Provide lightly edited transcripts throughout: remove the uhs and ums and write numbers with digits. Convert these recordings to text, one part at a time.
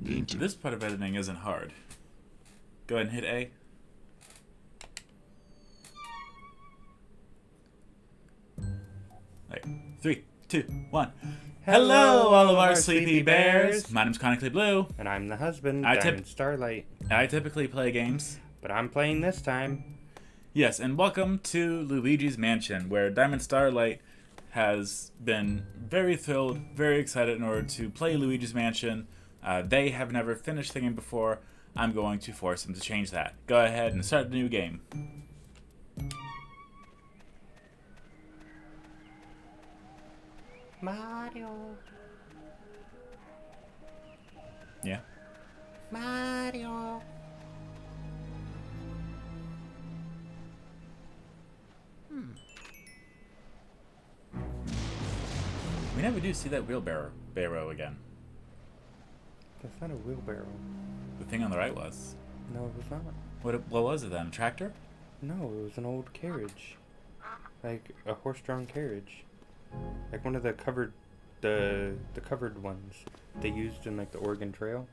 This part of editing isn't hard. Go ahead and hit A. Right. 3, 2, 1. Hello, all of our sleepy bears. My name's Chronically Blue. And I'm the husband, Diamond Starlight. I typically play games. But I'm playing this time. Yes, and welcome to Luigi's Mansion, where Diamond Starlight has been very thrilled, very excited in order to play Luigi's Mansion. They have never finished the game before. I'm going to force them to change that. Go ahead and start the new game. Mario. Yeah? Mario. We never do see that wheelbarrow again. That's not a wheelbarrow. The thing on the right was. No, it was not. What was it then? A tractor? No, it was an old carriage. Like a horse-drawn carriage. Like one of the covered ones they used in like the Oregon Trail.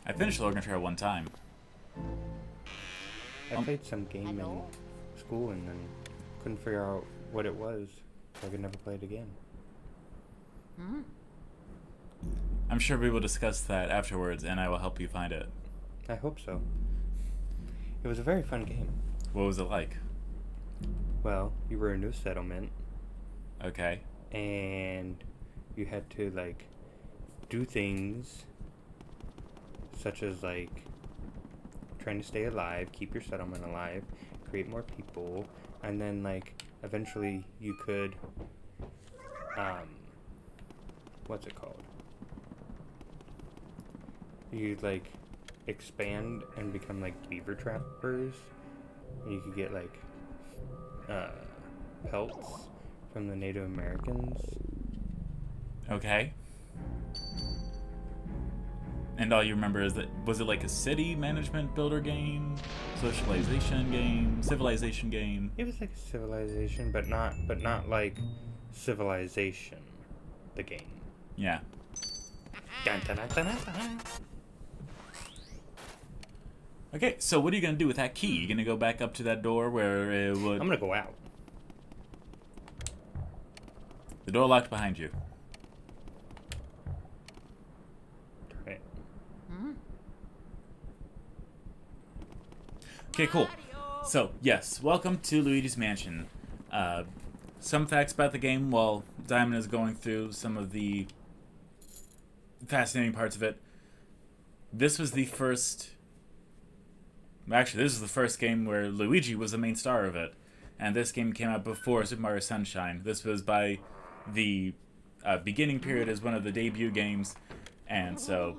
I finished the Oregon Trail one time. I played some game in school and then couldn't figure out what it was, so I could never play it again. I'm sure we will discuss that afterwards, and I will help you find it. I hope so. It was a very fun game. What was it like? Well, you were a new settlement, Okay. and you had to, like, do things such as, like, trying to stay alive, keep your settlement alive, create more people, and then, like, eventually you could, what's it called? You'd, like, expand and become, like, beaver trappers, and you could get, like, pelts from the Native Americans. Okay. And all you remember is that, was it like a city management builder game? Socialization game? Civilization game? It was like a civilization, but not like Civilization, the game. Yeah. Dun, dun, dun, dun, dun, dun. Okay, so what are you going to do with that key? You going to go back up to that door where it would... I'm gonna go out. The door locked behind you. Turn it. Okay, cool. So, yes, welcome to Luigi's Mansion. Some facts about the game while Diamond is going through some of the fascinating parts of it. This was the first... Actually, this is the first game where Luigi was the main star of it. And this game came out before Super Mario Sunshine. This was by the beginning period as one of the debut games. And so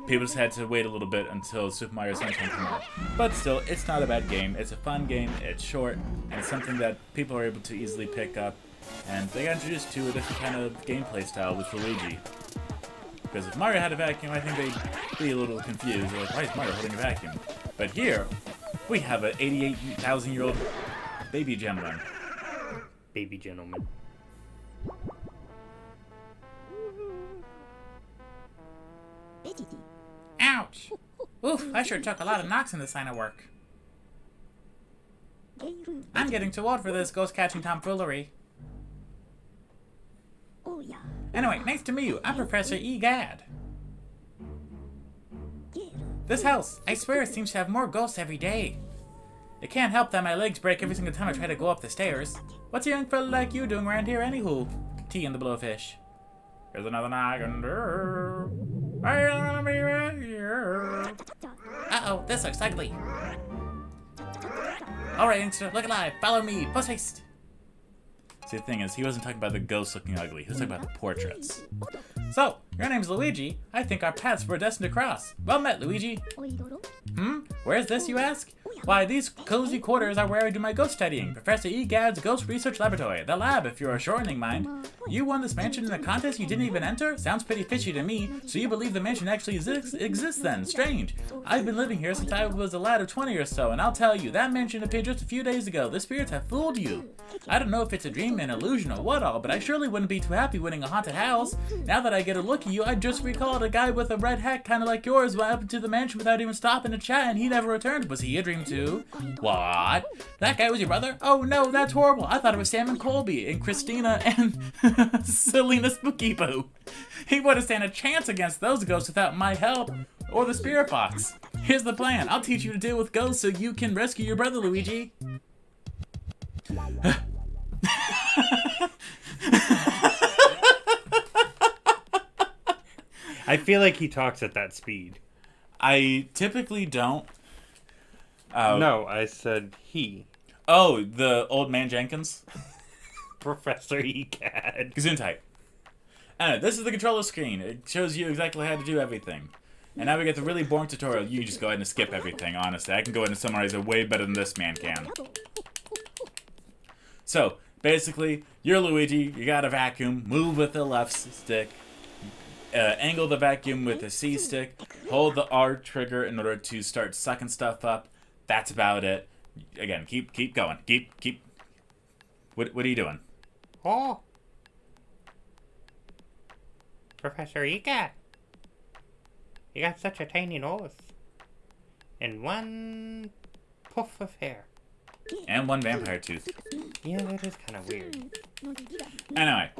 people just had to wait a little bit until Super Mario Sunshine came out. But still, it's not a bad game. It's a fun game, it's short, and it's something that people are able to easily pick up. And they got introduced to a different kind of gameplay style with Luigi. Because if Mario had a vacuum, I think they'd be a little confused. They're like, why is Mario holding a vacuum? But here, we have an 88,000-year-old baby gentleman. Baby gentleman. Ouch! Oof, I sure took a lot of knocks in this line of work. I'm getting too old for this ghost-catching tomfoolery. Anyway, nice to meet you. I'm Professor E. Gadd. This house, I swear it seems to have more ghosts every day. It can't help that my legs break every single time I try to go up the stairs. What's a young fella like you doing around here anywho? Tea and the blowfish. Here's another noggin. Uh-oh, this looks ugly. Alright, youngster, look alive. Follow me. Post haste. See, the thing is, he wasn't talking about the ghosts looking ugly. He was talking about the portraits. So, your name's Luigi. I think our paths were destined to cross. Well met, Luigi. Where's this, you ask? Why, these cozy quarters are where I do my ghost studying. Professor E. Gadd's Ghost Research Laboratory. The lab, if you're a shortening mind. You won this mansion in a contest you didn't even enter? Sounds pretty fishy to me. So you believe the mansion actually exists then? Strange. I've been living here since I was a lad of 20 or so, and I'll tell you, that mansion appeared just a few days ago. The spirits have fooled you. I don't know if it's a dream, an illusion, or what all, but I surely wouldn't be too happy winning a haunted house. Now that I get a look at you, I just recalled a guy with a red hat kind of like yours went up to the mansion without even stopping to chat, and he never returned. Was he a dream too? What? That guy was your brother? Oh no, that's horrible. I thought it was Sam and Colby, and Christina, and Selena Spooky Boo. He wouldn't stand a chance against those ghosts without my help, or the spirit box. Here's the plan. I'll teach you to deal with ghosts so you can rescue your brother, Luigi. I feel like he talks at that speed. I typically don't. No, I said he. Oh, the old man Jenkins? Professor Gadd. Gesundheit. Anyway, this is the controller screen. It shows you exactly how to do everything. And now we get the really boring tutorial. You can just go ahead and skip everything, honestly. I can go ahead and summarize it way better than this man can. So, basically, you're Luigi, you got a vacuum, move with the left stick, angle the vacuum with the C stick, hold the R trigger in order to start sucking stuff up. That's about it. Again, keep going. Keep. What are you doing? Oh. Professor Gadd. You got such a tiny nose. And one puff of hair. And one vampire tooth. Yeah, that is kind of weird. Anyway,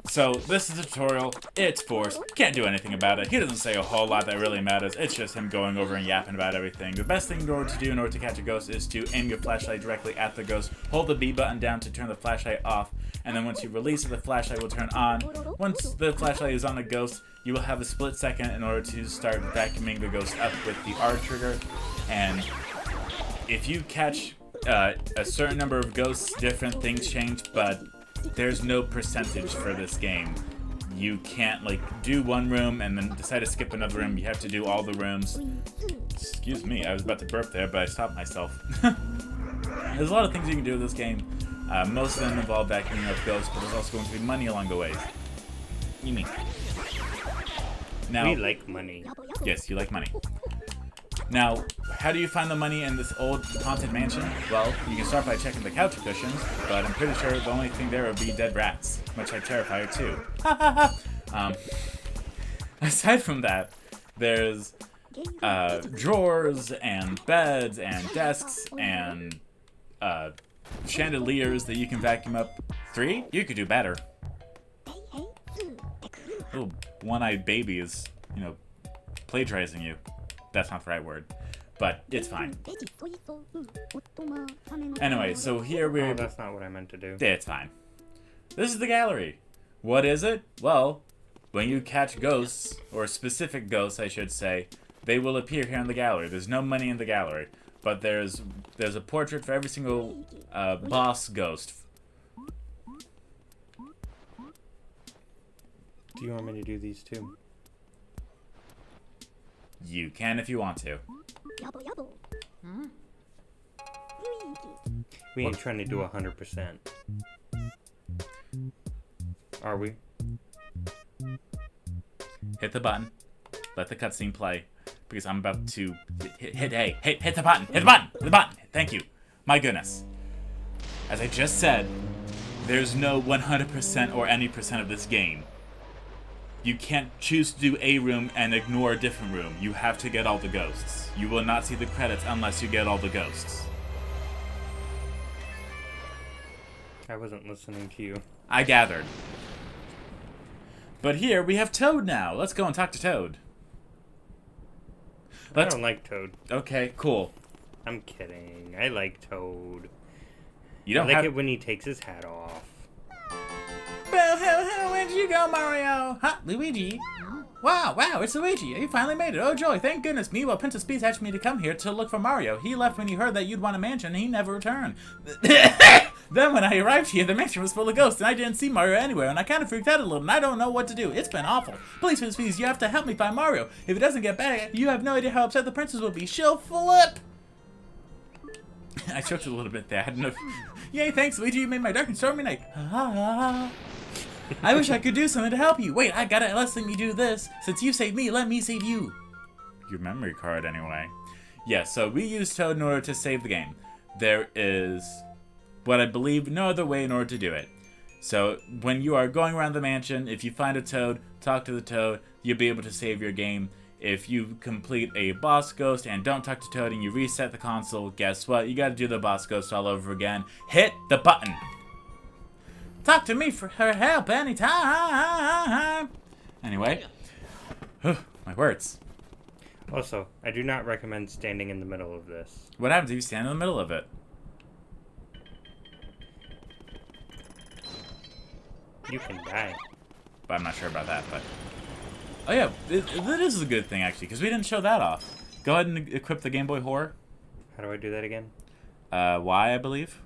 so this is a tutorial. It's forced. Can't do anything about it. He doesn't say a whole lot that really matters. It's just him going over and yapping about everything. The best thing in order to do in order to catch a ghost is to aim your flashlight directly at the ghost. Hold the B button down to turn the flashlight off. And then once you release it, the flashlight will turn on. Once the flashlight is on the ghost, you will have a split second in order to start vacuuming the ghost up with the R trigger. And if you catch a certain number of ghosts, different things change, but there's no percentage for this game. You can't, like, do one room and then decide to skip another room. You have to do all the rooms. Excuse me, I was about to burp there, but I stopped myself. There's a lot of things you can do with this game. Most of them involve vacuuming up ghosts, but there's also going to be money along the way. You mean? Now, We like money. yes, you like money. Now, how do you find the money in this old haunted mansion? Well, you can start by checking the couch cushions, but I'm pretty sure the only thing there would be dead rats, much like Terrifier 2. Aside from that, there's drawers and beds and desks and chandeliers that you can vacuum up. 3? You could do better. Little one-eyed baby is, plagiarizing you. That's not the right word, but it's fine. Anyway, so here we're... Oh, that's not what I meant to do. It's fine. This is the gallery. What is it? Well, when you catch ghosts, or specific ghosts, I should say, they will appear here in the gallery. There's no money in the gallery, but there's a portrait for every single boss ghost. Do you want me to do these too? You can if you want to. We ain't trying to do 100%. Are we? Hit the button. Let the cutscene play. Because I'm about to hit the button. Hit the button. Thank you. My goodness. As I just said, there's no 100% or any percent of this game. You can't choose to do a room and ignore a different room. You have to get all the ghosts. You will not see the credits unless you get all the ghosts. I wasn't listening to you. I gathered. But here we have Toad now. Let's go and talk to Toad. I don't like Toad. Okay, cool. I'm kidding. I like Toad. You don't I like have... it when he takes his hat off. Well, where'd you go, Mario? Huh, Luigi? Wow, it's Luigi. You finally made it. Oh, joy, thank goodness. Meanwhile, Princess Peach asked me to come here to look for Mario. He left when he heard that you'd want a mansion, and he never returned. Then when I arrived here, the mansion was full of ghosts, and I didn't see Mario anywhere, and I kind of freaked out a little, and I don't know what to do. It's been awful. Please, you have to help me find Mario. If he doesn't get back, you have no idea how upset the princess will be. She'll flip! I choked a little bit there. I had enough. Yay, thanks, Luigi. You made my dark and stormy night. I wish I could do something to help you. Wait, I got it. Let's let me do this. Since you saved me, let me save you. Your memory card, anyway. Yeah, so we use Toad in order to save the game. There is what I believe no other way in order to do it. So when you are going around the mansion, if you find a Toad, talk to the Toad, you'll be able to save your game. If you complete a boss ghost and don't talk to Toad and you reset the console, guess what? You gotta do the boss ghost all over again. Hit the button! Talk to me for help anytime! Anyway. My words. Also, I do not recommend standing in the middle of this. What happens if you stand in the middle of it? You can die. But I'm not sure about that, but... Oh yeah, that is a good thing, actually, because we didn't show that off. Go ahead and equip the Game Boy Horror. How do I do that again? Y, I believe.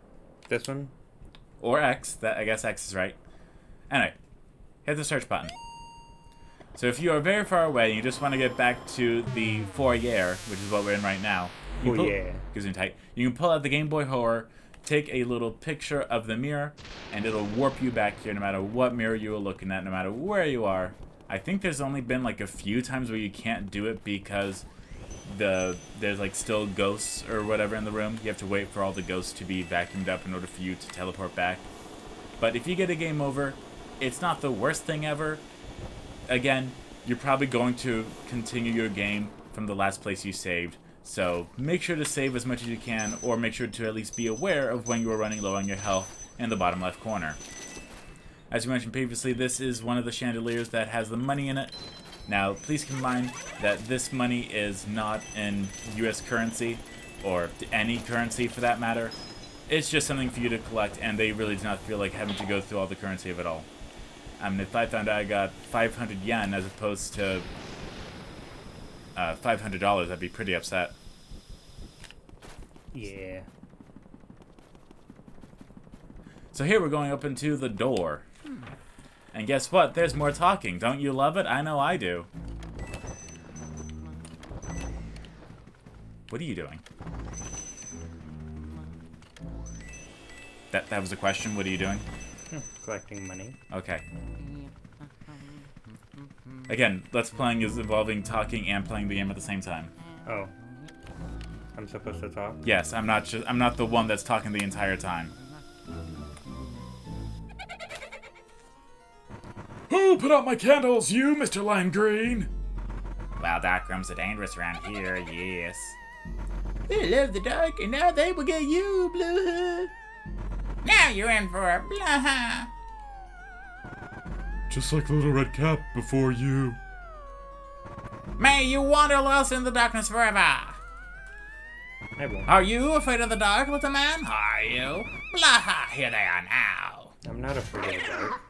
This one? Or X. I guess X is right. Anyway, hit the search button. So if you are very far away and you just want to get back to the foyer, which is what we're in right now. Gives me tight. You can pull out the Game Boy Horror, take a little picture of the mirror, and it'll warp you back here no matter what mirror you are looking at, no matter where you are. I think there's only been like a few times where you can't do it because there's like still ghosts or whatever in the room. You have to wait for all the ghosts to be vacuumed up in order for you to teleport back. But if you get a game over, it's not the worst thing ever. Again, you're probably going to continue your game from the last place you saved. So make sure to save as much as you can, or make sure to at least be aware of when you are running low on your health in the bottom left corner. As you mentioned previously, this is one of the chandeliers that has the money in it. Now, please keep in mind that this money is not in US currency, or any currency for that matter. It's just something for you to collect, and they really do not feel like having to go through all the currency of it all. I mean, if I found out I got 500 yen as opposed to $500, I'd be pretty upset. Yeah. So here we're going up into the door. And guess what? There's more talking. Don't you love it? I know I do. What are you doing? That was a question. What are you doing? Collecting money. Okay. Again, Let's Playing is involving talking and playing the game at the same time. Oh. I'm supposed to talk? Yes, I'm not the one that's talking the entire time. Who put out my candles? You, Mr. Lime Green? Well, dark rooms are dangerous around here, yes. They love the dark, and now they will get you, Blue Hood. Now you're in for a blah. Just like the Little Red Cap before you. May you wander lost in the darkness forever. I won't. Are you afraid of the dark, little man? Are you? Blah, here they are now. I'm not afraid of the dark.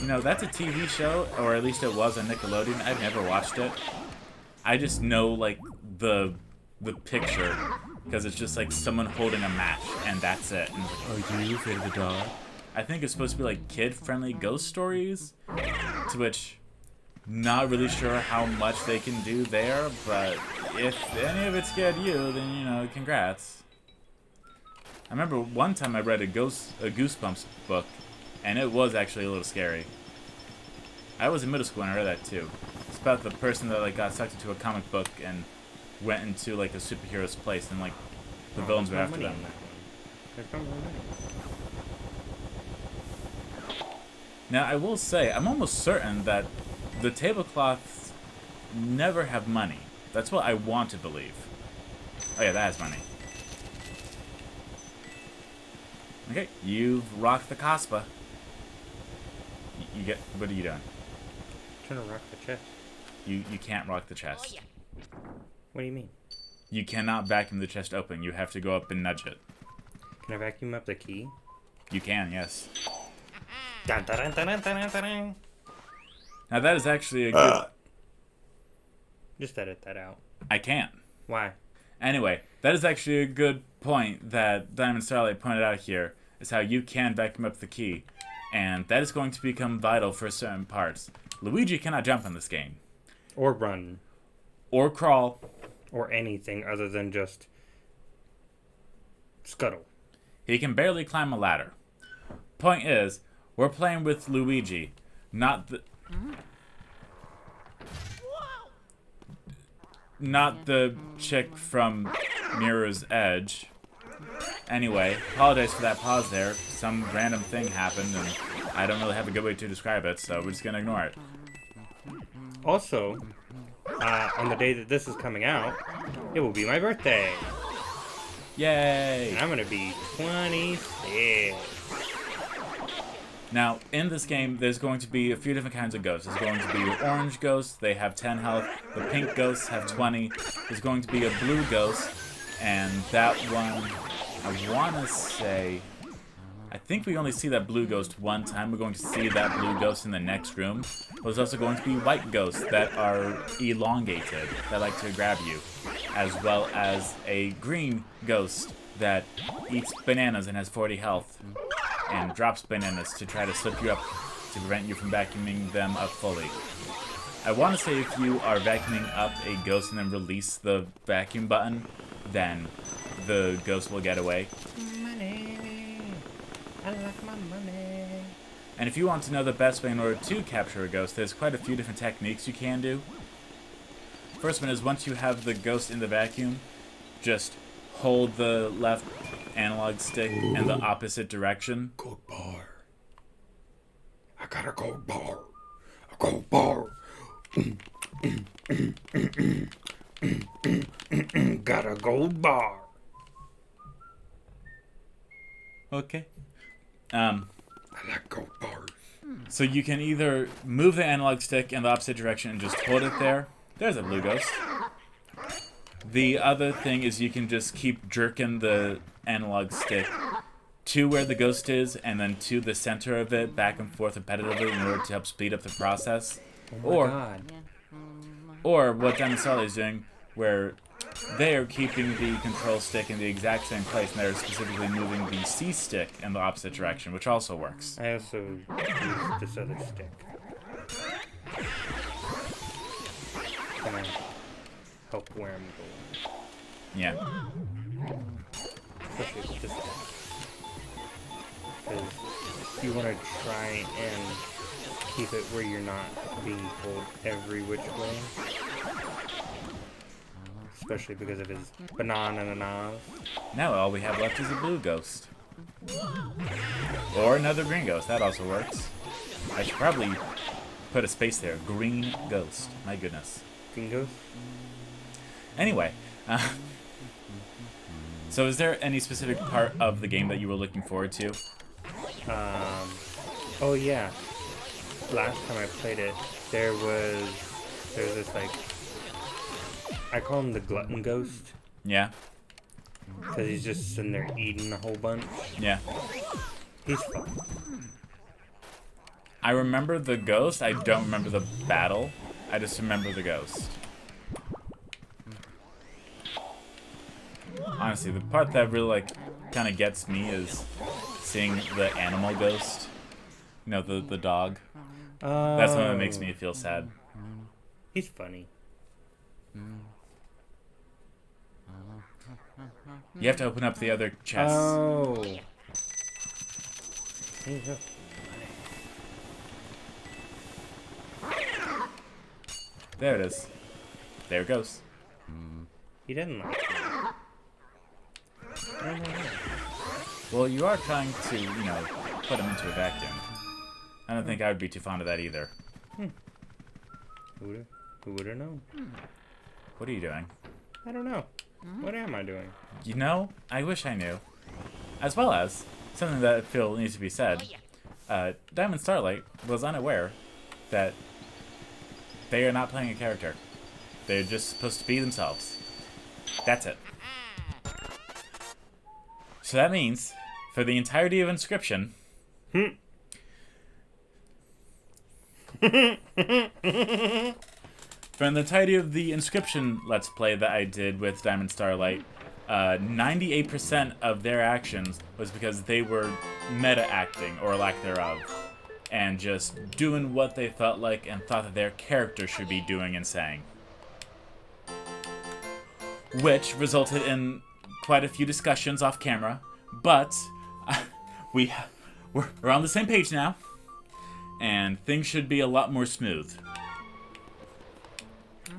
You know, that's a TV show, or at least it was on Nickelodeon. I've never watched it. I just know, like, the picture, because it's just like someone holding a match, and that's it. And like, are you afraid of the dark? I think it's supposed to be like kid-friendly ghost stories, to which, not really sure how much they can do there, but if any of it scared you, then, you know, congrats. I remember one time I read a Goosebumps book, and it was actually a little scary. I was in middle school when I read that too. It's about the person that like got sucked into a comic book and went into like a superhero's place, and like the villains were after them. Now I will say, I'm almost certain that the tablecloths never have money. That's what I want to believe. Oh yeah, that has money. Okay, you've rocked the Caspa. You get. What are you doing? I'm trying to rock the chest. You can't rock the chest. Oh, yeah. What do you mean? You cannot vacuum the chest open. You have to go up and nudge it. Can I vacuum up the key? You can, yes. Dun, dun, dun, dun, dun, dun, dun. Now that is actually a good. Just edit that out. I can't. Why? Anyway, that is actually a good point that Diamond Starlight pointed out here, is how you can vacuum up the key. And that is going to become vital for certain parts. Luigi cannot jump in this game. Or run. Or crawl. Or anything other than just Scuttle. He can barely climb a ladder. Point is, we're playing with Luigi, not the chick from Mirror's Edge. Anyway, apologize for that pause there. Some random thing happened, and I don't really have a good way to describe it, so we're just gonna ignore it. Also, on the day that this is coming out, it will be my birthday. Yay! And I'm gonna be 26. Now, in this game, there's going to be a few different kinds of ghosts. There's going to be your orange ghosts, they have 10 health. The pink ghosts have 20. There's going to be a blue ghost, and that one, I want to say, I think we only see that blue ghost one time. We're going to see that blue ghost in the next room. But there's also going to be white ghosts that are elongated, that like to grab you, as well as a green ghost that eats bananas and has 40 health, and drops bananas to try to slip you up to prevent you from vacuuming them up fully. I want to say if you are vacuuming up a ghost and then release the vacuum button, then the ghost will get away. Money. I like my money. And if you want to know the best way in order to capture a ghost, there's quite a few different techniques you can do. First one is once you have the ghost in the vacuum, just hold the left analog stick in the opposite direction. Gold bar. I got a gold bar. A gold bar. Got a gold bar. Okay. I like gold bars. So you can either move the analog stick in the opposite direction and just hold it there. There's a blue ghost. The other thing is you can just keep jerking the analog stick to where the ghost is and then to the center of it back and forth repetitively in order to help speed up the process. Oh my God. Or what Gadd and Starlight is doing, where they are keeping the control stick in the exact same place and they're specifically moving the C stick in the opposite direction, which also works. I also use this other stick. Gonna help where I'm going. Yeah. Especially with this stick. Because you want to try and keep it where you're not being pulled every which way. Especially because of his bananas. Now all we have left is a blue ghost. Or another green ghost, that also works. I should probably put a space there. Green ghost. My goodness. Green ghost? Anyway, so is there any specific part of the game that you were looking forward to? Oh yeah. Last time I played it, there was this like, I call him the glutton ghost. Yeah? Because he's just sitting there eating a whole bunch. Yeah. He's fun. I remember the ghost, I don't remember the battle. I just remember the ghost. Honestly, the part that really, like, kind of gets me is seeing the animal ghost. You know, the dog. That's the one that makes me feel sad. He's funny. You have to open up the other chest. Oh. There it is. There it goes. He didn't like it. I don't know. Well, you are trying to, you know, put him into a vacuum. I don't think I would be too fond of that either. Who would have known? What are you doing? I don't know. What am I doing? You know, I wish I knew. As well as, something that I feel needs to be said, Diamond Starlight was unaware that they are not playing a character. They're just supposed to be themselves. That's it. So that means, for the entirety of Inscription... For the entirety of the Inscription Let's Play that I did with Diamond Starlight, 98% of their actions was because they were meta-acting, or lack thereof, and just doing what they felt like and thought that their character should be doing and saying. Which resulted in quite a few discussions off camera, but we're on the same page now, and things should be a lot more smooth.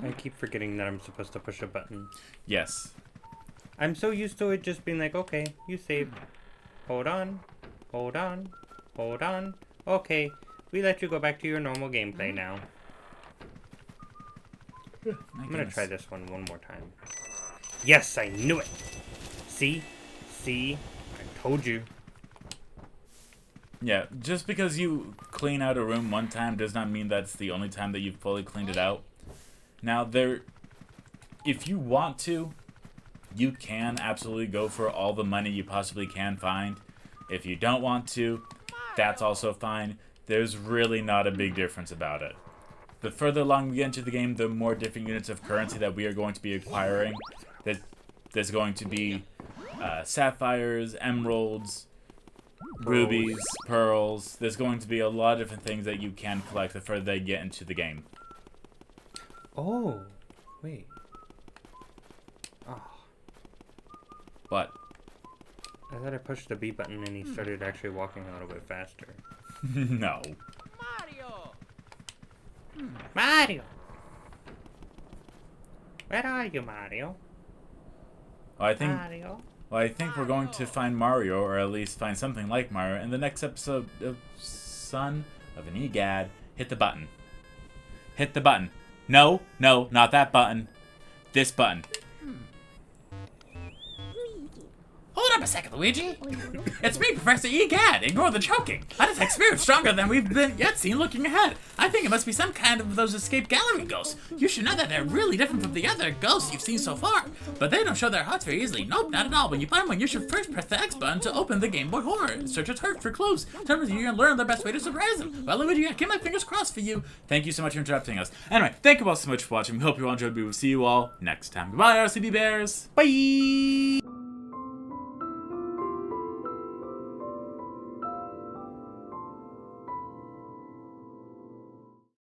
I keep forgetting that I'm supposed to push a button. Yes. I'm so used to it just being like, okay, you saved. Hold on. Hold on. Hold on. Okay, we let you go back to your normal gameplay now. I'm gonna try this one more time. Yes, I knew it! See? See? I told you. Yeah, just because you clean out a room one time does not mean that's the only time that you've fully cleaned it out. Now, if you want to, you can absolutely go for all the money you possibly can find. If you don't want to, that's also fine. There's really not a big difference about it. The further along we get into the game, the more different units of currency that we are going to be acquiring. There's going to be sapphires, emeralds, rubies, pearls. There's going to be a lot of different things that you can collect the further they get into the game. Oh, wait. Oh. But I thought I pushed the B button and he started actually walking a little bit faster. no. Mario! Mario! Where are you, Mario? Well, Mario? I think we're going to find Mario, or at least find something like Mario, in the next episode of Son of an Gadd. Hit the button. Hit the button. No, not that button. This button. Hold up a second, Luigi. It's me, Professor Gadd. Ignore the choking. I detect spirits stronger than we've been yet seen looking ahead. I think it must be some kind of those escaped gallery ghosts. You should know that they're really different from the other ghosts you've seen so far. But they don't show their hearts very easily. Nope, not at all. When you find one, you should first press the X button to open the Game Boy Horror. Search its heart for clues. Tell me you can learn the best way to surprise them. Well, Luigi, I keep my fingers crossed for you. Thank you so much for interrupting us. Anyway, thank you all so much for watching. We hope you all enjoyed. We will see you all next time. Goodbye, RCB Bears. Bye!